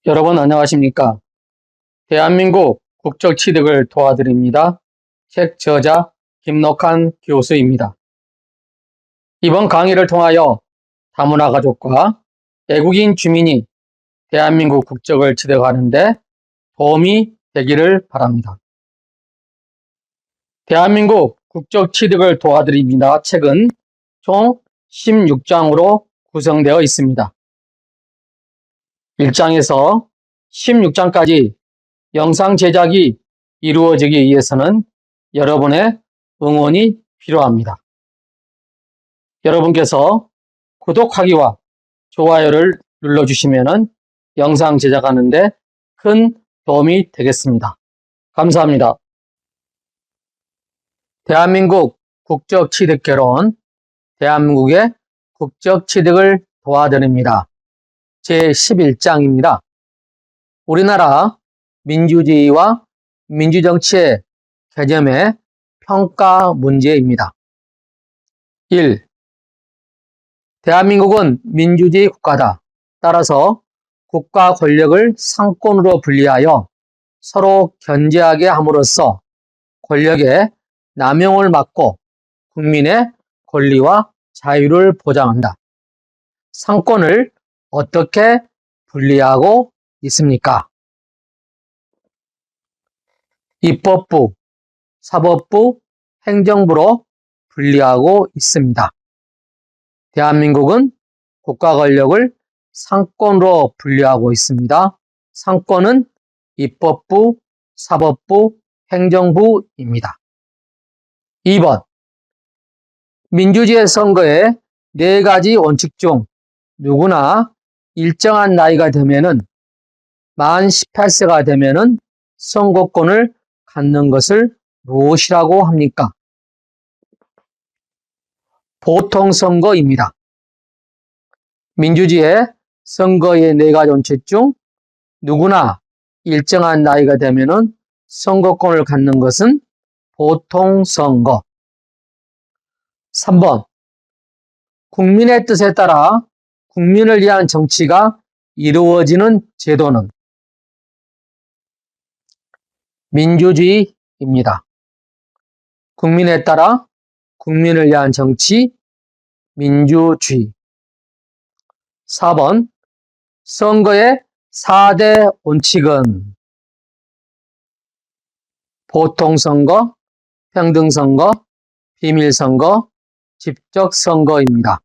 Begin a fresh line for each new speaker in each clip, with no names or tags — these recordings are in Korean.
여러분 안녕하십니까? 대한민국 국적 취득을 도와드립니다. 책 저자 김록한 교수입니다. 이번 강의를 통하여 다문화 가족과 외국인 주민이 대한민국 국적을 취득하는 데 도움이 되기를 바랍니다. 대한민국 국적 취득을 도와드립니다. 책은 총 16장으로 구성되어 있습니다. 1장에서 16장까지 영상 제작이 이루어지기 위해서는 여러분의 응원이 필요합니다. 여러분께서 구독하기와 좋아요를 눌러주시면 영상 제작하는 데 큰 도움이 되겠습니다. 감사합니다. 대한민국 국적 취득 결혼, 대한민국의 국적 취득을 도와드립니다. 제11장입니다. 우리나라 민주주의와 민주정치의 개념의 평가 문제입니다. 1. 대한민국은 민주주의 국가다. 따라서 국가 권력을 상권으로 분리하여 서로 견제하게 함으로써 권력의 남용을 막고 국민의 권리와 자유를 보장한다. 상권을 어떻게 분리하고 있습니까? 입법부, 사법부, 행정부로 분리하고 있습니다. 대한민국은 국가 권력을 상권으로 분리하고 있습니다. 상권은 입법부, 사법부, 행정부입니다. 2번. 민주주의 선거의 4가지 원칙 중 누구나 일정한 나이가 되면은 만 18세가 되면은 선거권을 갖는 것을 무엇이라고 합니까? 보통선거입니다. 민주주의의 선거의 4가지 원칙 중 누구나 일정한 나이가 되면은 선거권을 갖는 것은 보통선거. 3번. 국민의 뜻에 따라 국민을 위한 정치가 이루어지는 제도는 민주주의입니다. 국민에 따라 국민을 위한 정치, 민주주의. 4번. 선거의 4대 원칙은 보통선거, 평등선거, 비밀선거, 직접선거입니다.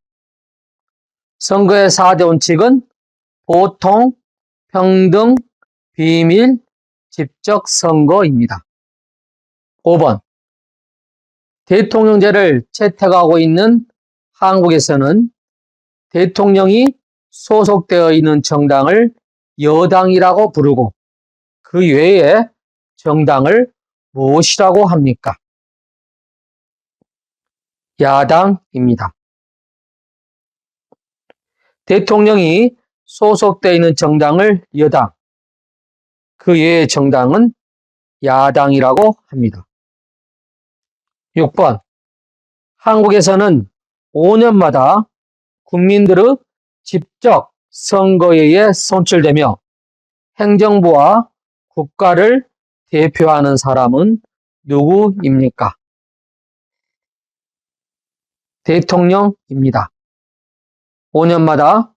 선거의 4대 원칙은 보통, 평등, 비밀, 직접선거입니다. 5번. 대통령제를 채택하고 있는 한국에서는 대통령이 소속되어 있는 정당을 여당이라고 부르고 그 외에 정당을 무엇이라고 합니까? 야당입니다. 대통령이 소속되어 있는 정당을 여당, 그 외의 정당은 야당이라고 합니다. 6번. 한국에서는 5년마다 국민들의 직접 선거에 의해 선출되며 행정부와 국가를 대표하는 사람은 누구입니까? 대통령입니다. 5년마다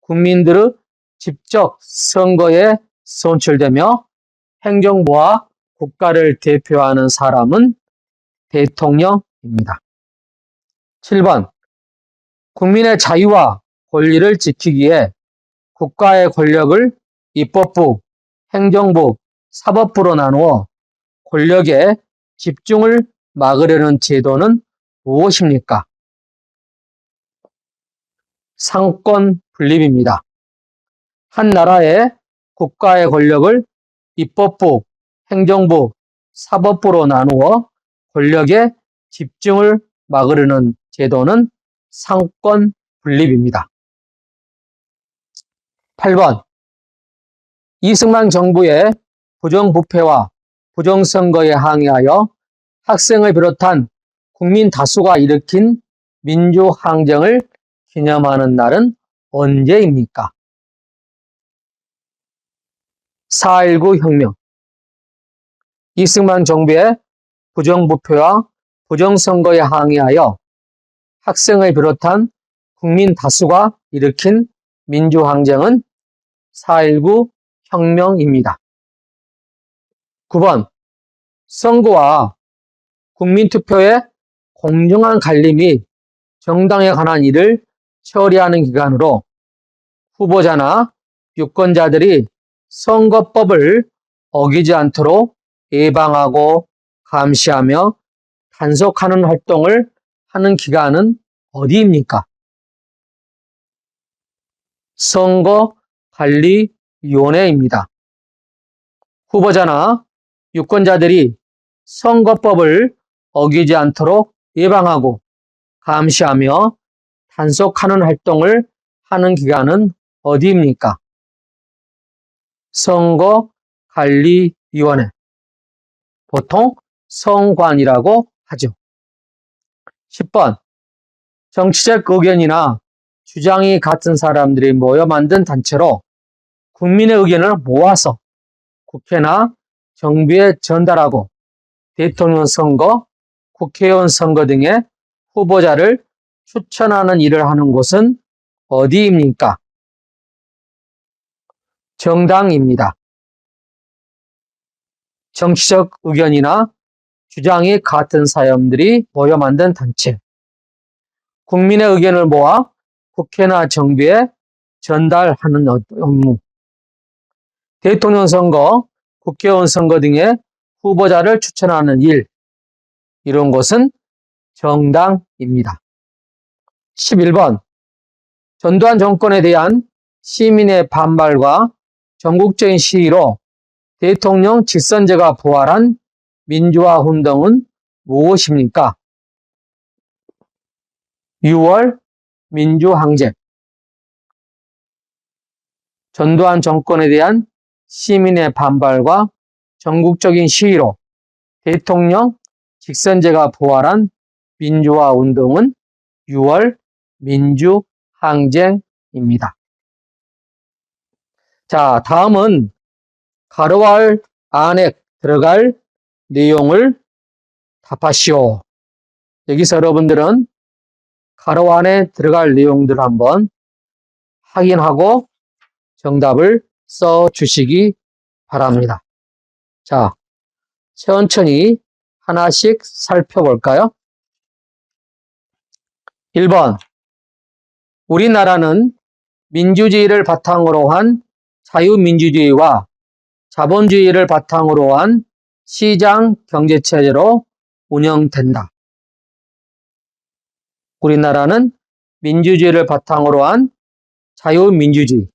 국민들의 직접 선거에 선출되며 행정부와 국가를 대표하는 사람은 대통령입니다. 7번. 국민의 자유와 권리를 지키기 위해 국가의 권력을 입법부, 행정부, 사법부로 나누어 권력의 집중을 막으려는 제도는 무엇입니까? 상권 분립입니다. 한 나라의 국가의 권력을 입법부, 행정부, 사법부로 나누어 권력의 집중을 막으려는 제도는 상권 분립입니다. 8번. 이승만 정부의 부정부패와 부정선거에 항의하여 학생을 비롯한 국민 다수가 일으킨 민주항쟁을 기념하는 날은 언제입니까? 4.19 혁명. 이승만 정부의 부정부패와 부정선거에 항의하여 학생을 비롯한 국민 다수가 일으킨 민주항쟁은 4.19 혁명입니다. 9번. 선거와 국민투표의 공정한 관리 및 정당에 관한 일을 처리하는 기관으로 후보자나 유권자들이 선거법을 어기지 않도록 예방하고 감시하며 단속하는 활동을 하는 기관은 어디입니까? 선거관리위원회입니다. 후보자나 유권자들이 선거법을 어기지 않도록 예방하고 감시하며 단속하는 활동을 하는 기관은 어디입니까? 선거관리위원회. 보통 선관이라고 하죠. 10번. 정치적 의견이나 주장이 같은 사람들이 모여 만든 단체로 국민의 의견을 모아서 국회나 정부에 전달하고 대통령 선거, 국회의원 선거 등의 후보자를 추천하는 일을 하는 곳은 어디입니까? 정당입니다. 정치적 의견이나 주장이 같은 사람들이 모여 만든 단체. 국민의 의견을 모아 국회나 정부에 전달하는 업무. 대통령 선거, 국회의원 선거 등의 후보자를 추천하는 일. 이런 곳은 정당입니다. 11번. 전두환 정권에 대한 시민의 반발과 전국적인 시위로 대통령 직선제가 부활한 민주화 운동은 무엇입니까? 6월 민주항쟁. 전두환 정권에 대한 시민의 반발과 전국적인 시위로 대통령 직선제가 부활한 민주화 운동은 6월 민주항쟁입니다. 자, 다음은 가로알 안에 들어갈 내용을 답하시오. 여기서 여러분들은 가로 안에 들어갈 내용들을 한번 확인하고 정답을 써 주시기 바랍니다. 자, 천천히 하나씩 살펴볼까요? 1번. 우리나라는 민주주의를 바탕으로 한 자유민주주의와 자본주의를 바탕으로 한 시장 경제체제로 운영된다. 우리나라는 민주주의를 바탕으로 한 자유민주주의,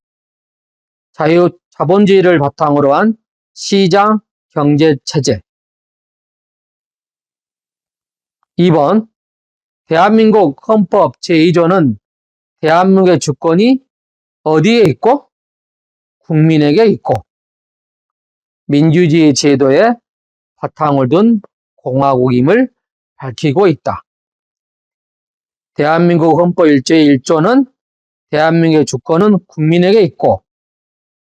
자본주의를 바탕으로 한 시장 경제체제. 2번. 대한민국 헌법 제2조는 대한민국의 주권이 어디에 있고 국민에게 있고 민주주의 제도에 바탕을 둔 공화국임을 밝히고 있다. 대한민국 헌법 1조1조는 대한민국의 주권은 국민에게 있고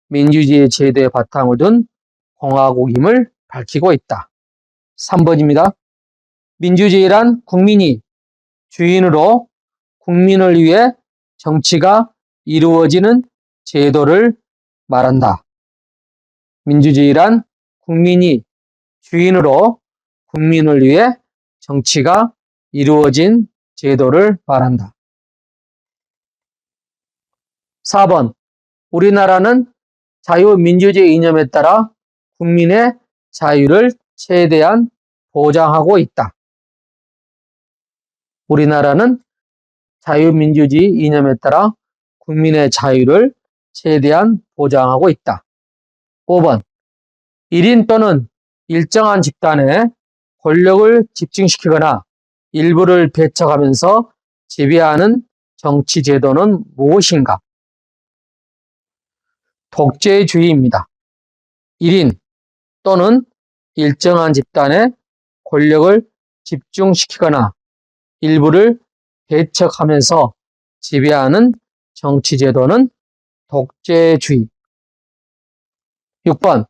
민주주의 제도에 바탕을 둔 공화국임을 밝히고 있다. 3번입니다. 민주주의란 국민이 주인으로 국민을 위해 정치가 이루어지는 제도를 말한다. 민주주의란 국민이 주인으로 국민을 위해 정치가 이루어진 제도를 말한다. 4번. 우리나라는 자유민주주의 이념에 따라 국민의 자유를 최대한 보장하고 있다. 우리나라는 자유민주주의 이념에 따라 국민의 자유를 최대한 보장하고 있다. 5번. 1인 또는 일정한 집단에 권력을 집중시키거나 일부를 배척하면서 지배하는 정치 제도는 무엇인가? 독재주의입니다. 1인 또는 일정한 집단에 권력을 집중시키거나 일부를 배척하면서 지배하는 정치 제도는 독재주의. 6번.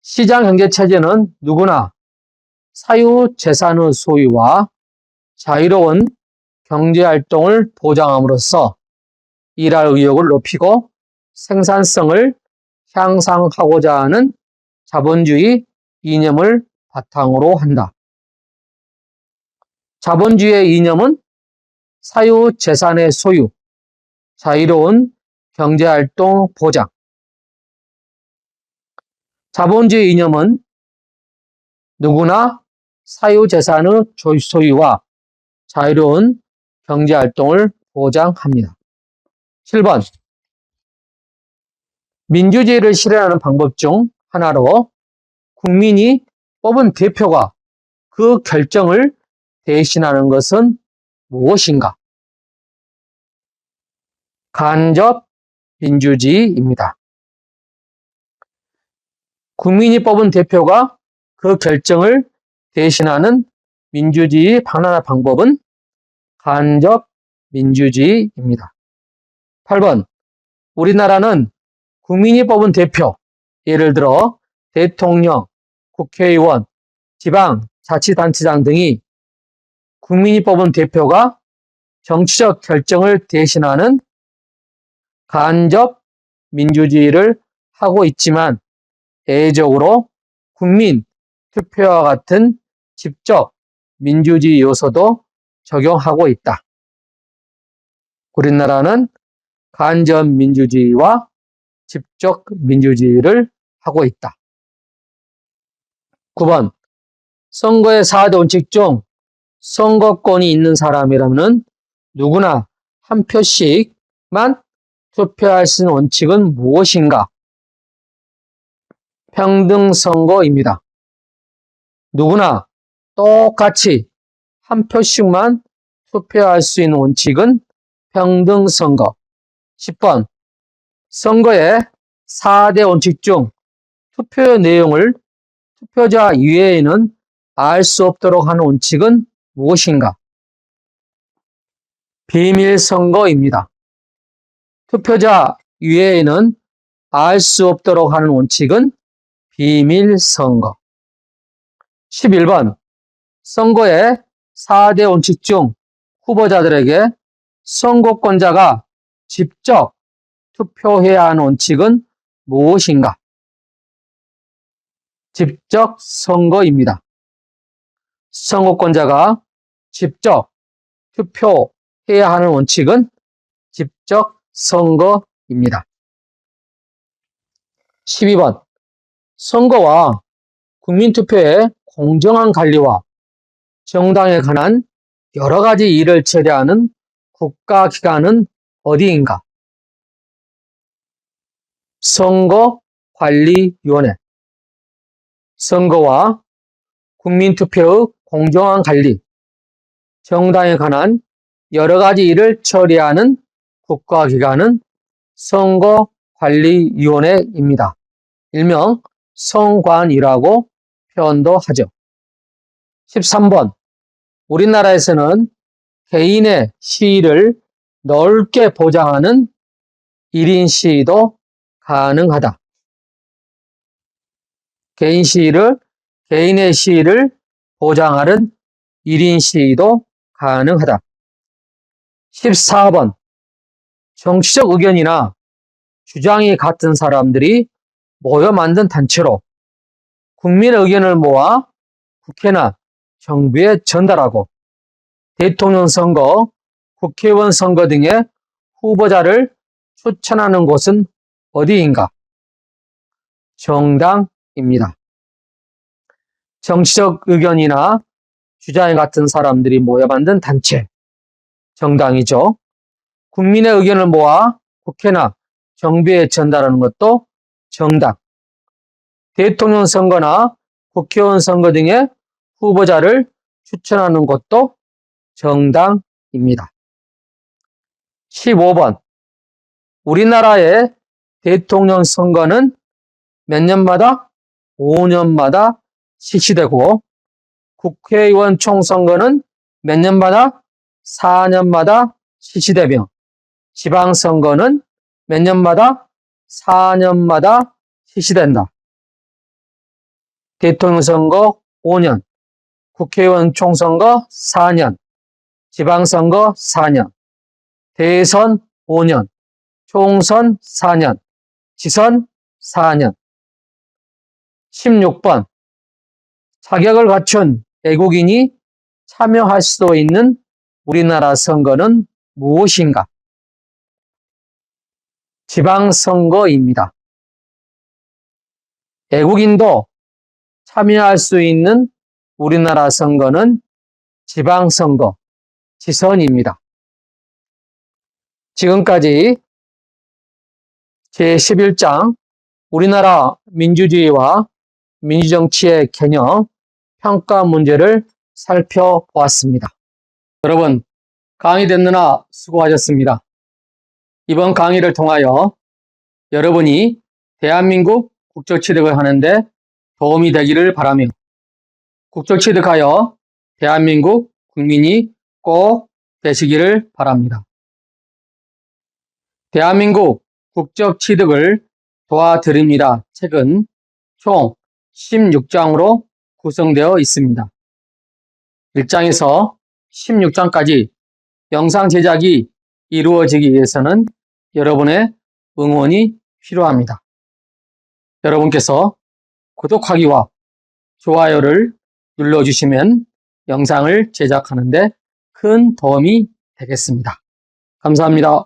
시장경제체제는 누구나 사유재산의 소유와 자유로운 경제활동을 보장함으로써 일할 의욕을 높이고 생산성을 향상하고자 하는 자본주의 이념을 바탕으로 한다. 자본주의의 이념은 사유재산의 소유, 자유로운 경제활동 보장. 자본주의 이념은 누구나 사유재산의 소유와 자유로운 경제활동을 보장합니다. 7번. 민주주의를 실현하는 방법 중 하나로 국민이 뽑은 대표가 그 결정을 대신하는 것은 무엇인가? 간접 민주주의입니다. 국민이 뽑은 대표가 그 결정을 대신하는 민주주의의 하나의 방법은 간접 민주주의입니다. 8번. 우리나라는 국민이 뽑은 대표, 예를 들어 대통령, 국회의원, 지방자치단체장 등이 국민이 뽑은 대표가 정치적 결정을 대신하는 간접 민주주의를 하고 있지만 예외적으로 국민 투표와 같은 직접 민주주의 요소도 적용하고 있다. 우리나라는 간접 민주주의와 직접 민주주의를 하고 있다. 9번. 선거의 4대 원칙 중 선거권이 있는 사람이라면 누구나 한 표씩만 투표할 수 있는 원칙은 무엇인가? 평등선거입니다. 누구나 똑같이 한 표씩만 투표할 수 있는 원칙은 평등선거. 10번. 선거의 4대 원칙 중 투표의 내용을 투표자 이외에는 알 수 없도록 하는 원칙은 무엇인가? 비밀선거입니다. 투표자 이외에는 알 수 없도록 하는 원칙은 비밀선거. 11번. 선거의 4대 원칙 중 후보자들에게 선거권자가 직접 투표해야 하는 원칙은 무엇인가? 직접 선거입니다. 선거권자가 직접 투표해야 하는 원칙은 직접 선거입니다. 12번. 선거와 국민투표의 공정한 관리와 정당에 관한 여러 가지 일을 처리하는 국가기관은 어디인가? 선거관리위원회. 선거와 국민투표의 공정한 관리, 정당에 관한 여러 가지 일을 처리하는 국가기관은 선거관리위원회입니다. 일명 선관위라고 표현도 하죠. 13번. 우리나라에서는 개인의 시위를 넓게 보장하는 1인 시위도 가능하다. 개인의 시위를 보장하는 1인 시위도 가능하다. 14번. 정치적 의견이나 주장이 같은 사람들이 모여 만든 단체로 국민의 의견을 모아 국회나 정부에 전달하고 대통령 선거, 국회의원 선거 등의 후보자를 추천하는 곳은 어디인가? 정당입니다. 정치적 의견이나 주장이 같은 사람들이 모여 만든 단체, 정당이죠. 국민의 의견을 모아 국회나 정부에 전달하는 것도 정당. 대통령 선거나 국회의원 선거 등의 후보자를 추천하는 것도 정당입니다. 15번. 우리나라의 대통령 선거는 몇 년마다? 5년마다 실시되고 국회의원 총선거는 몇 년마다? 4년마다 실시되며 지방선거는 몇 년마다? 4년마다 실시된다. 대통령 선거 5년, 국회의원 총선거 4년, 지방선거 4년, 대선 5년, 총선 4년, 지선 4년. 16번. 자격을 갖춘 외국인이 참여할 수 있는 우리나라 선거는 무엇인가? 지방선거입니다. 외국인도 참여할 수 있는 우리나라 선거는 지방선거, 지선입니다. 지금까지 제11장 우리나라 민주주의와 민주정치의 개념, 평가 문제를 살펴보았습니다. 여러분, 강의 듣느라 수고하셨습니다. 이번 강의를 통하여 여러분이 대한민국 국적취득을 하는데 도움이 되기를 바라며 국적취득하여 대한민국 국민이 꼭 되시기를 바랍니다. 대한민국 국적취득을 도와드립니다. 책은 총 16장으로 구성되어 있습니다. 1장에서 16장까지 영상 제작이 이루어지기 위해서는 여러분의 응원이 필요합니다. 여러분께서 구독하기와 좋아요를 눌러주시면 영상을 제작하는 데 큰 도움이 되겠습니다. 감사합니다.